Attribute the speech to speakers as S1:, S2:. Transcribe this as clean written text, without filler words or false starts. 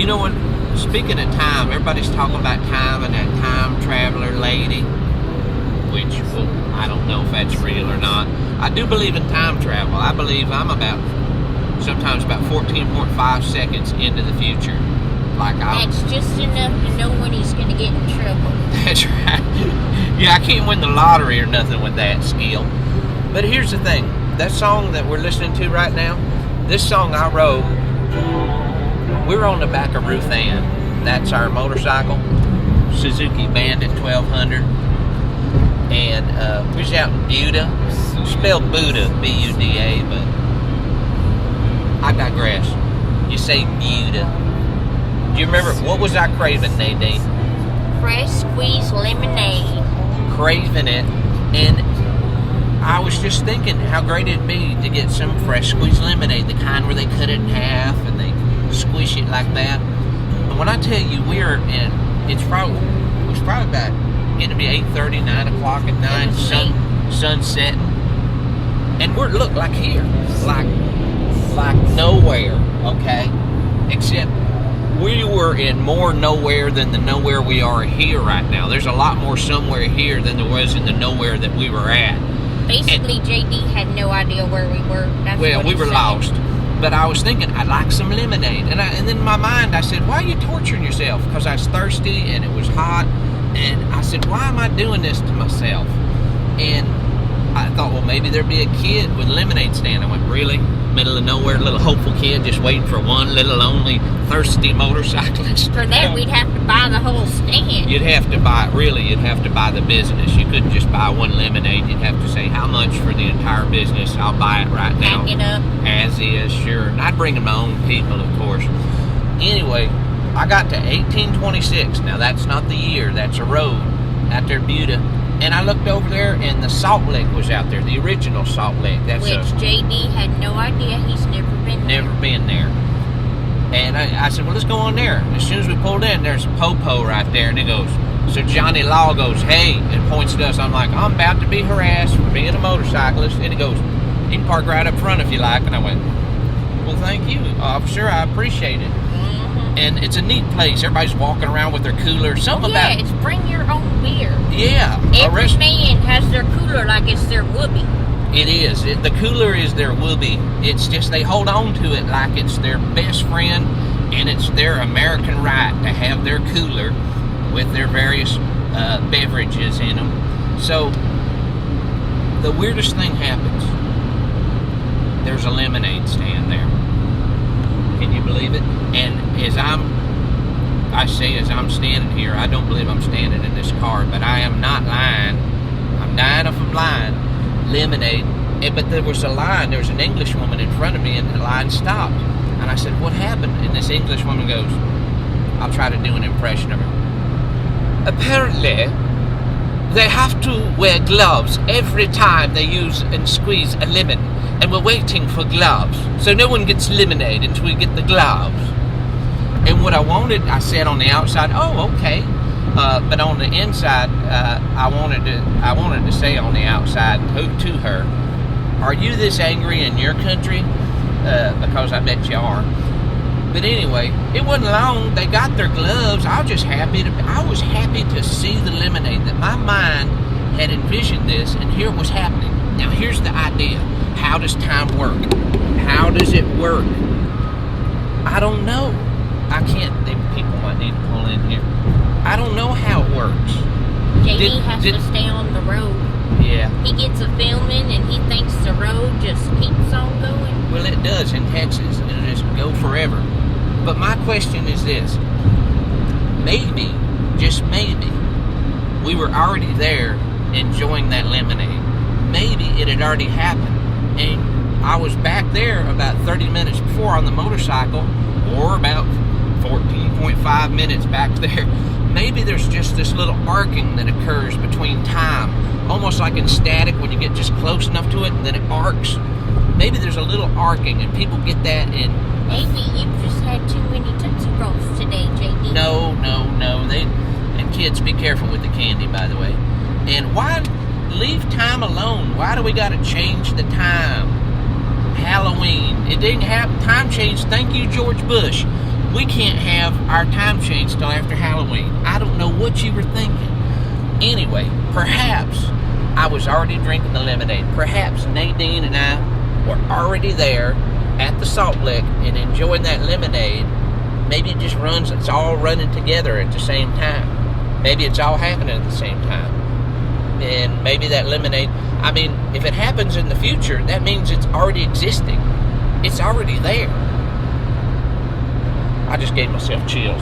S1: know what? Speaking of time, everybody's talking about time and that time traveler lady, which, well, I don't know if that's real or not. I do believe in time travel. I believe I'm sometimes about 14.5 seconds into the future.
S2: That's just enough to know when he's going to get in trouble.
S1: That's right. Yeah, I can't win the lottery or nothing with that skill. But here's the thing. That song that we're listening to right now, this song I wrote, we were on the back of Ruth Ann. That's our motorcycle, Suzuki Bandit 1200. And we was out in Buda. Spelled Buddha, B-U-D-A, but I digress. You say Buda. Do you remember, what was I craving, Nadine?
S2: Fresh squeezed lemonade.
S1: Craving it, and I was just thinking how great it'd be to get some fresh squeezed lemonade, the kind where they cut it in half and they squish it like that. And when I tell you it was probably about getting to be 8:30, 9 o'clock at night, sun setting, and look like here, like nowhere, okay, except we were in more nowhere than the nowhere we are here right now. There's a lot more somewhere here than there was in the nowhere that we were at.
S2: Basically, JD had no idea where we were.
S1: We were lost. But I was thinking, I'd like some lemonade. And then in my mind, I said, why are you torturing yourself? Because I was thirsty and it was hot. And I said, why am I doing this to myself? And I thought, well, maybe there'd be a kid with a lemonade stand. I went, really? Middle of nowhere, little hopeful kid just waiting for one little lonely thirsty motorcyclist.
S2: For that, we'd have to buy the whole stand.
S1: You'd have to buy the business. You couldn't just buy one lemonade. You'd have to say, how much for the entire business? I'll buy it right now.
S2: Pack it up.
S1: As is, sure. And I'd bring in my own people, of course. Anyway, I got to 1826. Now, that's not the year. That's a road out there, Buda. And I looked over there, and the Salt Lick was out there, the original Salt Lick.
S2: Which JD had no idea. He's never been there.
S1: Never been there. And I said, well, let's go on there. And as soon as we pulled in, there's a po-po right there. And he goes, so Johnny Law goes, hey, and points to us. I'm like, I'm about to be harassed for being a motorcyclist. And he goes, you can park right up front if you like. And I went, well, thank you, officer. I appreciate it. And it's a neat place. Everybody's walking around with their cooler.
S2: It's bring your own beer.
S1: Yeah.
S2: Every man has their cooler like it's their whoopee.
S1: It is. The cooler is their whoopee. It's just they hold on to it like it's their best friend, and it's their American right to have their cooler with their various beverages in them. So the weirdest thing happens. There's a lemonade stand there. Can you believe it? And as I'm standing here, I don't believe I'm standing in this car, but I am not lying. I'm dying if I'm lying. Lemonade. But there was a line. There was an English woman in front of me, and the line stopped. And I said, what happened? And this English woman goes, I'll try to do an impression of her. Apparently, they have to wear gloves every time they use and squeeze a lemon. And we're waiting for gloves. So no one gets lemonade until we get the gloves. And what I wanted, I said on the outside, oh, okay. But on the inside, I wanted to say on the outside to her, are you this angry in your country? Because I bet you are. But anyway, it wasn't long. They got their gloves. I was happy to see the lemonade, that my mind had envisioned this, and here it was happening. Now here's the idea. How does time work? How does it work? I don't know. I can't. People might need to pull in here. I don't know how it works.
S2: JD has to stay on the road.
S1: Yeah.
S2: He gets a filming and he thinks the road just keeps on going.
S1: Well, it does in Texas. It'll just go forever. But my question is this. Maybe, just maybe, we were already there enjoying that lemonade. Maybe it had already happened. And I was back there about 30 minutes before on the motorcycle, or about 14.5 minutes back there. Maybe there's just this little arcing that occurs between time, almost like in static when you get just close enough to it and then it arcs. Maybe there's a little arcing and people get that in.
S2: Maybe you've just had too many Tootsie Rolls today, JD.
S1: No. And kids, be careful with the candy, by the way. And why leave time alone? Why do we got to change the time? Halloween. It didn't have time change. Thank you, George Bush. We can't have our time change till after Halloween. I don't know what you were thinking. Anyway, perhaps I was already drinking the lemonade. Perhaps Nadine and I were already there at the Salt Lick and enjoying that lemonade. Maybe it just runs, it's all running together at the same time. Maybe it's all happening at the same time. And maybe that lemonade, I mean, if it happens in the future, that means it's already existing. It's already there. I just gave myself chills.